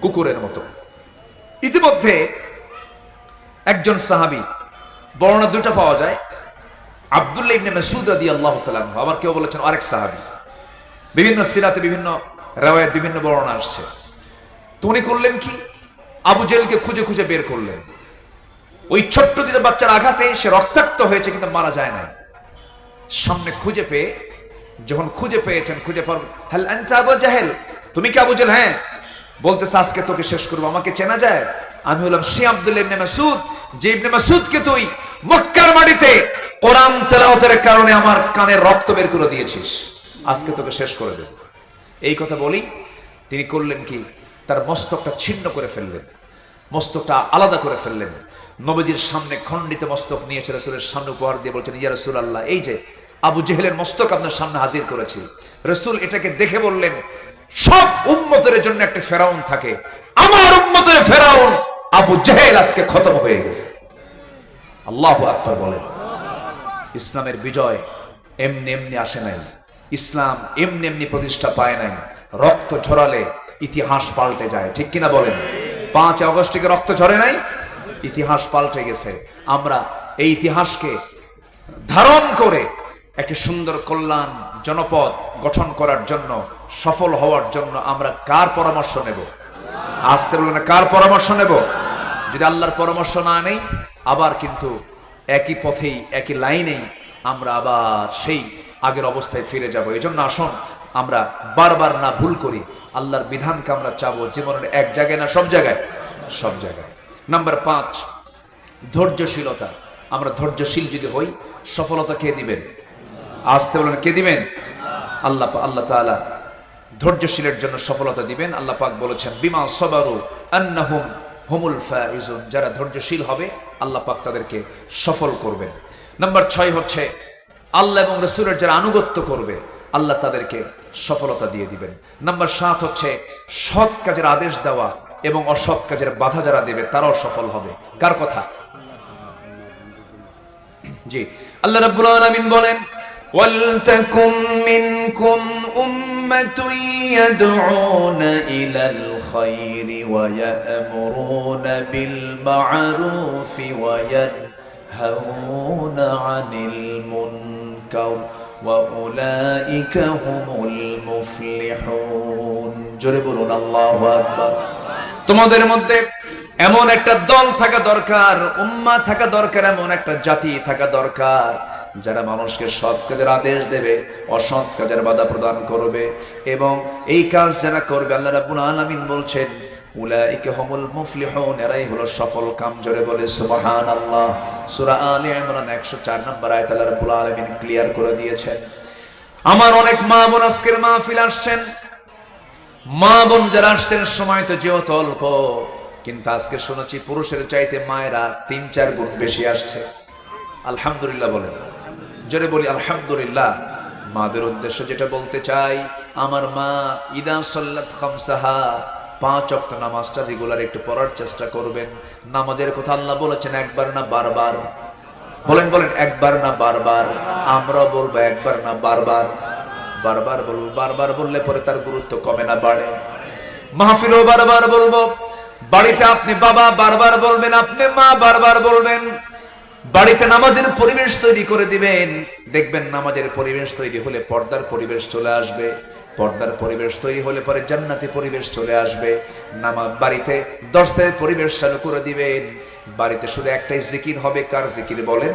কুকুরের মতো। ইতিমধ্যে একজন সাহাবী, বর্ণনা দুটো পাওয়া যায়, আব্দুল্লাহ ইবনে মাসউদ রাদিয়াল্লাহু তাআলা আনহু, আবার কেউ বলেছেন আরেক সাহাবী। বিভিন্ন সিরাতে বিভিন্ন রাওয়ায়াত বিভিন্ন বর্ণনা আসছে। তো উনি করলেন কি? আবু জেহেলকে খুঁজে খুঁজে বের করলেন। ওই ছোট্ট দুটো বাচ্চার আঘাতে সে রক্তাক্ত হয়েছে, কিন্তু মারা যায় না। সামনে খুঁজে পেয়ে, যখন খুঁজে পেয়েছেন, খুঁজে পার, হাল আনতা আবু জাহেল, তুমি কি আবু জেহেল? হ্যাঁ। বলতেছে আজকে তোকে শেষ করবো। আমাকে চেনা যায়? আমি হলাম সে আব্দুল্লাহ ইবনে মাসউদ, যে ইবনে মাসউদকে তুই মক্কার মাটিতে কোরআন তেলাওয়াতের কারণে আমার কানের রক্ত বের করে দিয়েছিস। আজকে তোকে শেষ করে দেব। এই কথা বলি তিনি করলেন কি? তার মস্তকটা ছিন্ন করে ফেললেন, মস্তকটা আলাদা করে ফেললেন। নবীজির সামনে খণ্ডিত মস্তক নিয়েছে রাসূলের সামনে উপহার দিয়ে বলছেন, ইয়া রাসূলুল্লাহ, এই যে আবু জেহেলের মস্তক আপনার সামনে হাজির করেছি। রাসূল এটাকে দেখে বললেন, সব উম্মতের জন্য একটা ফেরাউন থাকে, আমার উম্মতের ফেরাউন আবু জেহেল আজকে খতম হয়ে গেছে। আল্লাহু আকবার বলেন। ইসলামের বিজয় এমনি এমনি আসে নাই। ইসলাম এমনি এমনি প্রতিষ্ঠা পায় নাই। রক্ত ঝরালে ইতিহাস পাল্টে যায়, ঠিক কিনা বলেন? 5 আগস্ট থেকে রক্ত ঝরে নাই, ইতিহাস পাল্টে গেছে। আমরা এই ইতিহাসকে ধারণ করে একটি সুন্দর কল্যাণ জনপদ গঠন করার জন্য, সফল হওয়ার জন্য আমরা কার পরামর্শ নেব? আসতে বলবেন, কার পরামর্শ নেব? যদি আল্লাহর পরামর্শ না নেই, আবার কিন্তু একই পথেই একই লাইনেই আমরা আবার সেই আগের অবস্থায় ফিরে যাব। এই জন্য আসুন আমরা বারবার না ভুল করি, আল্লাহর বিধানকে আমরা চাবো জীবনের এক জায়গায় না সব জায়গায়, সব জায়গায়। নাম্বার 5, ধৈর্যশীলতা। আমরা ধৈর্যশীল যদি হই, সফলতা কে দিবেন? আসতে বলেন, কে দিবেন? আল্লাহ। আল্লাহ তাআলা ধৈর্যশীলের জন্য সফলতা দিবেন। আল্লাহ পাক বলেছেন, বিমা সাবারু আন্নাহুম হুমুল ফাইজুন। যারা ধৈর্যশীল হবে আল্লাহ পাক তাদেরকে সফল করবেন। নাম্বার 6 হচ্ছে, আল্লাহ এবং রাসূলের যারা আনুগত্য করবে আল্লাহ তাদেরকে সফলতা দিয়ে দিবেন। নাম্বার 7 হচ্ছে সৎ কাজের আদেশ দেওয়া এবং অসৎ কাজের বাধা যারা দেবে তারাও সফল হবে। কার কথা? জি, আল্লাহ রাব্বুল আলামিন বলেন, ওয়ালতাকুম মিনকুম উম্মাতুন ইয়াদউনা ইলাল খায়রি ওয়া ইয়া'মুরুনা বিল মা'রুফি ওয়া ইয়ানহাউনা আনিল মুনকার ওয়া উলাইকা হুমুল মুফলিহুন। জোরে বলুন আল্লাহু আকবার। তোমাদের মধ্যে এমন একটা দল থাকা দরকার, উম্মাহ থাকা দরকার, এমন একটা জাতি থাকা দরকার যারা মানুষকে সৎ কাজের আদেশ দেবে, অসৎ কাজের বাধা প্রদান করবে। এবং এই কাজ যারা করবে, আল্লাহ রাব্বুল আলামিন বলছেন উলাইকা হুমুল মুফলিহুন, এরাই হলো সফল কাম। জোরে বলে সুবহানাল্লাহ। সূরা আলে ইমরান 104 নম্বর আয়াত আল্লাহ রাব্বুল আলামিন ক্লিয়ার করে দিয়েছেন। আমার অনেক মা বোন আজকের মাহফিল আসছেন, মা বোন যারা আসছেন সময় তো যেহেতু অল্প, কিন্তু আজকে শুনেছি পুরুষের চাইতে মায়েরা 3-4 গুণ বেশি আসছে। আলহামদুলিল্লাহ বলেন, জোরে বলি আলহামদুলিল্লাহ। মাদের উদ্দেশ্য যেটা বলতে চাই, আমার মা ইদা সাল্লাত খামসাহা, 5 ওয়াক্ত নামাজটা রেগুলার একটু পড়ার চেষ্টা করবেন। নামাজের কথা আল্লাহ বলেছেন একবার না বারবার। বলেন বলেন, একবার না বারবার। আমরা বলবো একবার না বারবার। বারবার বলবো, বারবার বললে পরে তার গুরুত্ব কমে না বাড়ে। মাহফিলও বারবার বলবো, বাড়িতে আপনি বাবা বারবার বলবেন, আপনি মা বারবার বলবেন। বাড়িতে নামাজের পরিবেশ তৈরি করে দিবেন। দেখবেন নামাজের পরিবেশ তৈরি হলে পর্দার পরিবেশ চলে আসবে, পর্দার পরিবেশ তৈরি হলে পরে জান্নাতি পরিবেশ চলে আসবে। বাড়িতে দর্শের পরিবেশ চালু করে দিবেন। বাড়িতে শুধু একটাই জিকির হবে। কার জিকির বলেন?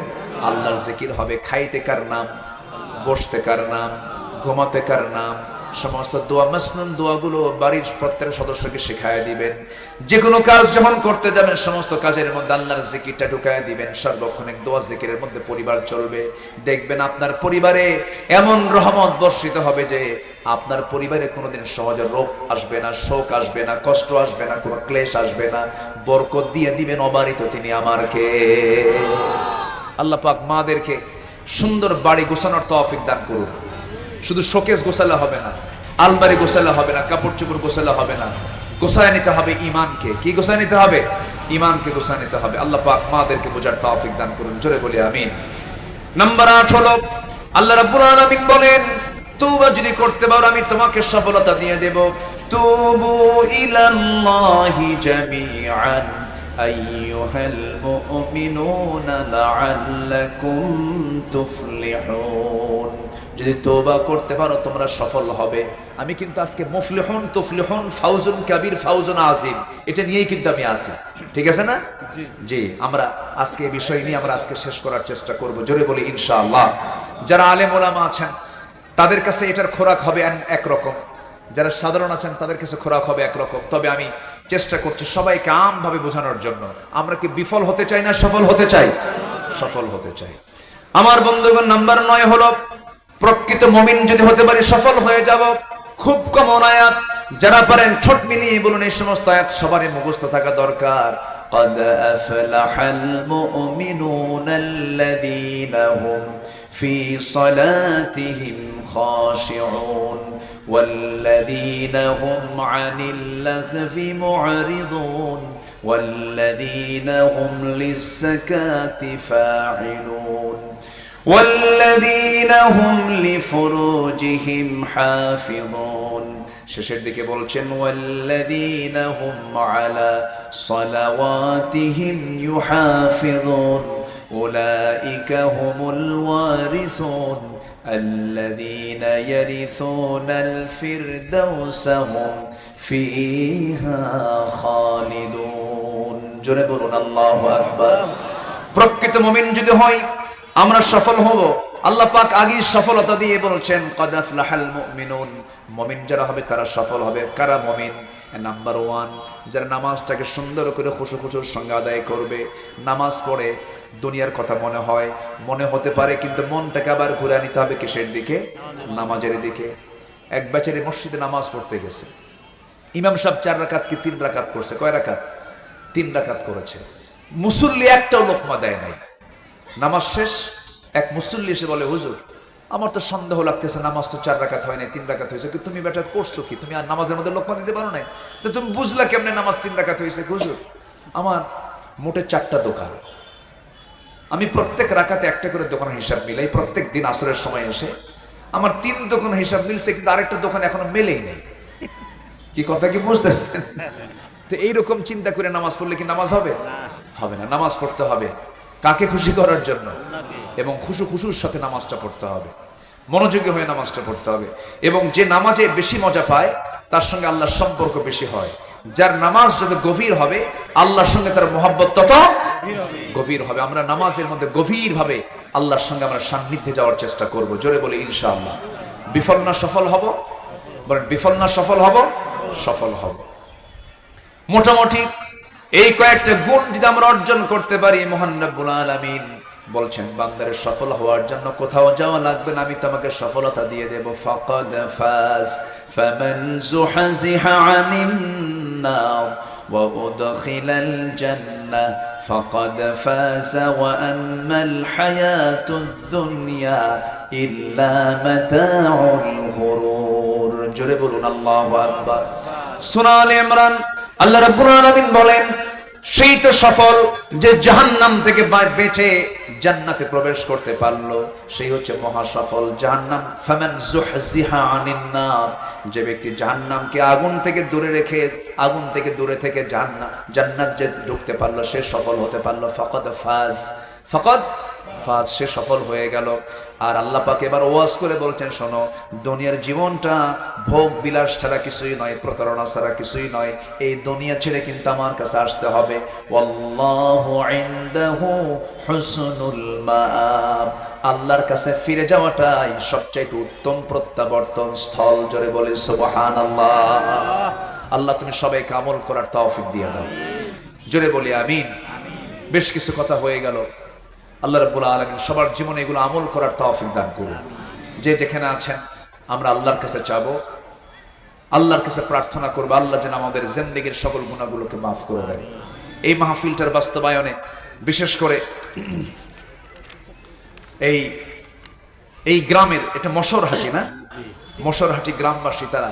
আল্লাহর জিকির হবে। খাইতে কার নাম, বসতে কার নাম, ঘুমাতে কার নাম, সমস্ত দোয়া মাসনুন দোয়াগুলো বাড়ির প্রত্যেক সদস্যকে শেখায় দিবেন। যে কোনো কাজ যখন করতে যাবেন সমস্ত কাজের মধ্যে আল্লাহর জিকিরটা ঢুকায় দিবেন। সর্বক্ষণিক দোয়া জিকিরের মধ্যে পরিবার চলবে। দেখবেন আপনার পরিবারে এমন রহমত বর্ষিত হবে যে আপনার পরিবারে কোনোদিন সহজে রোগ আসবে না, শোক আসবে না, কষ্ট আসবে না, কোনো ক্লেশ আসবে না। বরকত দিয়ে দিবেন, অবারিত তিনি আমার কে। আল্লাহ পাক মাদেরকে সুন্দর বাড়ি গোছানোর তৌফিক দান করুন। শুধু শোকেস গোছালে হবে না, আলমারি গোছালে হবে না, কাপড় চোপড় গোছালে হবে না, গোছায় নিতে হবে ইমানকে। কি গোছায় নিতে হবে? ইমানকে গোছায় নিতে হবে। আল্লাহ পাক মাদেরকে বোঝার তৌফিক দান করুন। জোরে বলি আমিন। নাম্বার 8 হলো আল্লাহ রাব্বুল আলামিন বলেন, তওবা যদি করতে পারো আমি তোমাকে সফলতা দিয়ে দেব। তুবু ইলাল্লাহি জামিআন আইয়ুহাল মুমিনুনা লাআল্লাকুম তুফলিহুন। যদি তওবা করতে পারো তোমরা সফল হবে। আমি কিন্তু আজকে মুফলিহুন, তুফলিহুন, ফাউজুন কাবীর, ফাউজুন আযীম, এটা নিয়েই কিন্তু আমি আছি। ঠিক আছে না? জি, আমরা আজকে এই বিষয় নিয়ে আমরা আজকে শেষ করার চেষ্টা করব। জোরে বলি ইনশাআল্লাহ। যারা আলেম ওলামা আছেন তাদের কাছে এটার খোরাক হবে একরকম, যারা সাধারণ আছেন তাদের কাছে খোরাক হবে একরকম। তবে আমি চেষ্টা করছি সবাইকে আমভাবে বোঝানোর জন্য। আমরা কি বিফল হতে চাই না সফল হতে চাই? সফল হতে চাই। আমার বন্ধুগণ, নাম্বার 9 হলো প্রকৃত মুমিন যদি হতে পারি সফল হয়ে যাব। খুব কমন আয়াত, যারা পারেন ঠোঁট মিলিয়ে বলুন এই সমস্ত আয়াত সবারই মুখস্থ থাকা দরকার। قد أفلح المؤمنون الذين هم في صلاتهم خاشعون والذين هم عن اللغو معرضون والذين هم للزكاة فاعلون والذين هم لفروجهم حافظون। শেষের দিকে বলছেন ওয়াল্লাযীনা হুম আলা সালাওয়াতিহিম ইউহাফিযুন উলাইকা হুমুল ওয়ারিসুন আল্লাযীনা ইয়ারিসুনাল ফিরদাউসা হুম ফিহা খালিদুন। জোরে বলুন আল্লাহু আকবার। প্রকৃত মুমিন যদি হই আমরা সফল হব। আল্লাহ পাক আগেই সফলতা দিয়ে বলছেন কদ আফলাহাল মুমিনুন, মুমিন যারা হবে তারা সফল হবে। কারা মুমিন? নাম্বার 1, যারা নামাজটাকে সুন্দর করে খুশুর সঙ্গে আদায় করবে। নামাজ পড়ে দুনিয়ার কথা মনে হতে পারে, কিন্তু মনটাকে আবার ঘুরে নিতে হবে কিসের দিকে? নামাজের দিকে। এক বেচারি মসজিদে নামাজ পড়তে গেছে, ইমাম সাহেব 4 রাকাত কি 3 রাকাত করছে। কয় রাকাত? 3 রাকাত করেছে। মুসল্লি একটাও লোকমা দেয় নাই। নামাজ শেষ, এক মুসল্লি এসে বলে হুজুর আমার তো সন্দেহ লাগতেছে, নামাজ তো 4 রাকাত হয় না, 3 রাকাত হয়েছে, কিন্তু তুমি বেটা করছো কি? তুমি আর নামাজের মধ্যে লোকমা দিতে পারো না, তো তুমি বুঝলা কেমনে নামাজ 3 রাকাত হয়েছে? হুজুর আমার মোটে 4টা দোকান, আমি প্রত্যেক রাকাতে একটা করে দোকানের হিসাব মিলাই, প্রত্যেক দিন আসরের সময় এসে আমার 3 দোকান হিসাব মিলছে, কিন্তু আরেকটা দোকান এখনো মেলেই নেই। কি কথা কি বুঝতেছেন? তো এইরকম চিন্তা করে নামাজ পড়লে কি নামাজ হবে? হবে না। নামাজ পড়তে হবে কাকে খুশি করার জন্য, এবং খুশুর সাথে নামাজটা পড়তে হবে, মনোযোগী হয়ে নামাজটা পড়তে হবে। এবং যে নামাজে বেশি মজা পায় তার সঙ্গে আল্লাহর সম্পর্ক বেশি হয়। যার নামাজ যত গভীর হবে আল্লাহর সঙ্গে তার মহব্বত তত গভীর হবে। আমরা নামাজের মধ্যে গভীর ভাবে আল্লাহর সঙ্গে আমরা সান্নিধ্যে যাওয়ার চেষ্টা করব। জোরে বলে ইনশাআল্লাহ। বিফল না সফল হব? বলেন বিফল না সফল হব? সফল হব। মোটামুটি এই কয়েকটা গুণ যদি আমরা অর্জন করতে পারি, মহান রব্বুল আলামিন বলছেন বান্দারে সফল হওয়ার জন্য কোথাও যাওয়া লাগবে না, আমি তোমাকে সফলতা দিয়ে দেব। ফাকাদ ফাজ ফামান যুহজিহা আনিন নার ওয়া উদখিলাল জান্নাহ ফাকাদ ফাজ ওয়া আম্মাল হায়াতুদ দুনিয়া ইল্লা মাতাউল গুরুর। জোরে বলুন আল্লাহু আকবার। সূরা আলে ইমরান আল্লাহ রাব্বুল আলামিন বলেন, সেই তো সফল যে জাহান্নাম থেকে বেঁচে জান্নাতে প্রবেশ করতে পারলো, সেই হচ্ছে মহা সফল। জাহান্নাম ফামান যুহজিহা আনিন নার, যে ব্যক্তি জাহান্নামকে আগুন থেকে দূরে থেকে জান্নাত যে ঢুকতে পারলো, সে সফল হতে পারলো। ফাকাদ ফাজ, সে সফল হয়ে গেল। আর আল্লাহ পাক এবার ওয়াজ করে বলছেন, শোনো, দুনিয়ার জীবনটা ভোগ বিলাস ছাড়া কিছুই নয়, প্রতারণা ছাড়া কিছুই নয়। এই দুনিয়া ছেড়ে কিন্তু আমার কাছে আসতে হবে। ওয়াল্লাহু ইনদাহু হুসনুল মাআব, আল্লাহর কাছে ফিরে যাওয়াটাই সবচাইতে উত্তম প্রত্যাবর্তন স্থল। জোরে বলে সুবহানাল্লাহ। আল্লাহ তুমি সবাইকে আমল করার তৌফিক দিয়ে দাও। জোরে বলি আমিন। বেশ কিছু কথা হয়ে গেল। আল্লাহ রাব্বুল আলামিন সবার জীবনে এগুলো আমল করার তৌফিক দান করুন। যে যেখানে আছেন আমরা আল্লাহর কাছে চাবো, আল্লাহর কাছে প্রার্থনা করবো, আল্লাহ যেন আমাদের জিন্দেগীর সকল গুনাহগুলোকে মাফ করে দেন। এই মাহফিলটার বাস্তবায়নে বিশেষ করে এই গ্রামের, এটা মশরহাটি না, মশরহাটি গ্রামবাসী তারা